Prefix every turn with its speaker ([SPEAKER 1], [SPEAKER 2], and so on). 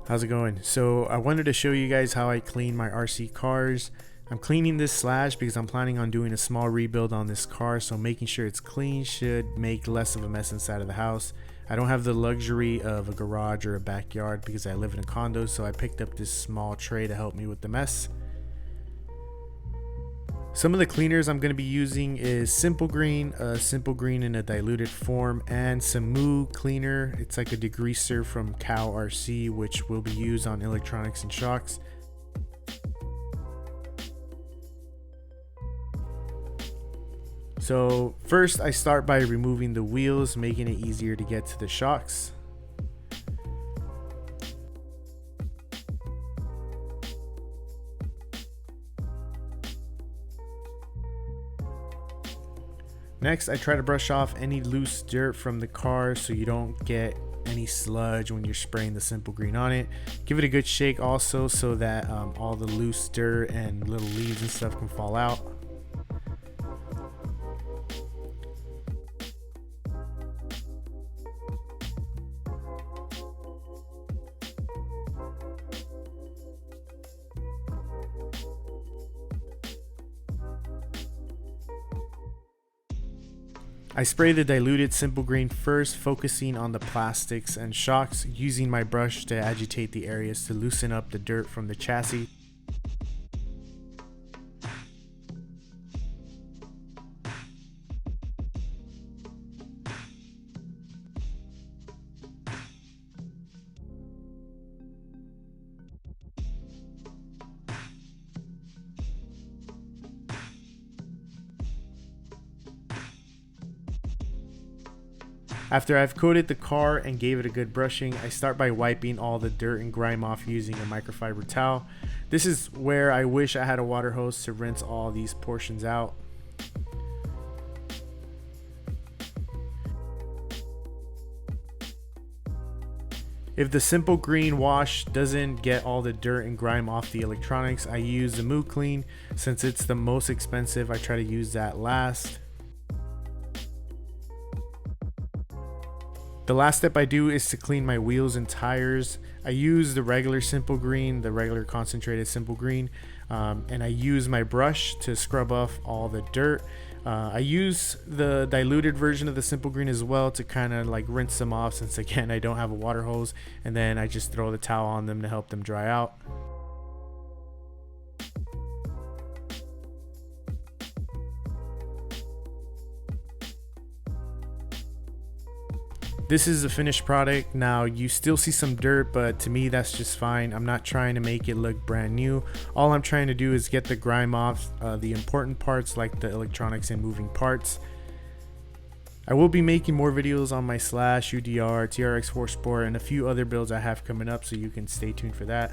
[SPEAKER 1] How's it going? So I wanted to show you guys how I clean my RC cars. I'm cleaning this Slash because I'm planning on doing a small rebuild on this car, so making sure it's clean should make less of a mess inside of the house. I don't have the luxury of a garage or a backyard because I live in a condo, so I picked up this small tray to help me with the mess. Some of the cleaners I'm going to be using is Simple Green in a diluted form, and some Moo cleaner. It's like a degreaser from Cow RC, which will be used on electronics and shocks. So first I start by removing the wheels, making it easier to get to the shocks. Next, I try to brush off any loose dirt from the car so you don't get any sludge when you're spraying the Simple Green on it. Give it a good shake also so that all the loose dirt and little leaves and stuff can fall out. I spray the diluted Simple Green first, focusing on the plastics and shocks, using my brush to agitate the areas to loosen up the dirt from the chassis. After I've coated the car and gave it a good brushing, I start by wiping all the dirt and grime off using a microfiber towel. This is where I wish I had a water hose to rinse all these portions out. If the Simple Green wash doesn't get all the dirt and grime off the electronics, I use the Moo Clean. Since it's the most expensive, I try to use that last. The last step I do is to clean my wheels and tires. I use the regular Simple Green, the regular concentrated Simple Green, and I use my brush to scrub off all the dirt. I use the diluted version of the Simple Green as well to kind of like rinse them off, since again I don't have a water hose, and then I just throw the towel on them to help them dry out. This is the finished product. Now you still see some dirt, but to me that's just fine. I'm not trying to make it look brand new. All I'm trying to do is get the grime off the important parts like the electronics and moving parts. I will be making more videos on my Slash, UDR, TRX4 Sport, and a few other builds I have coming up, so you can stay tuned for that.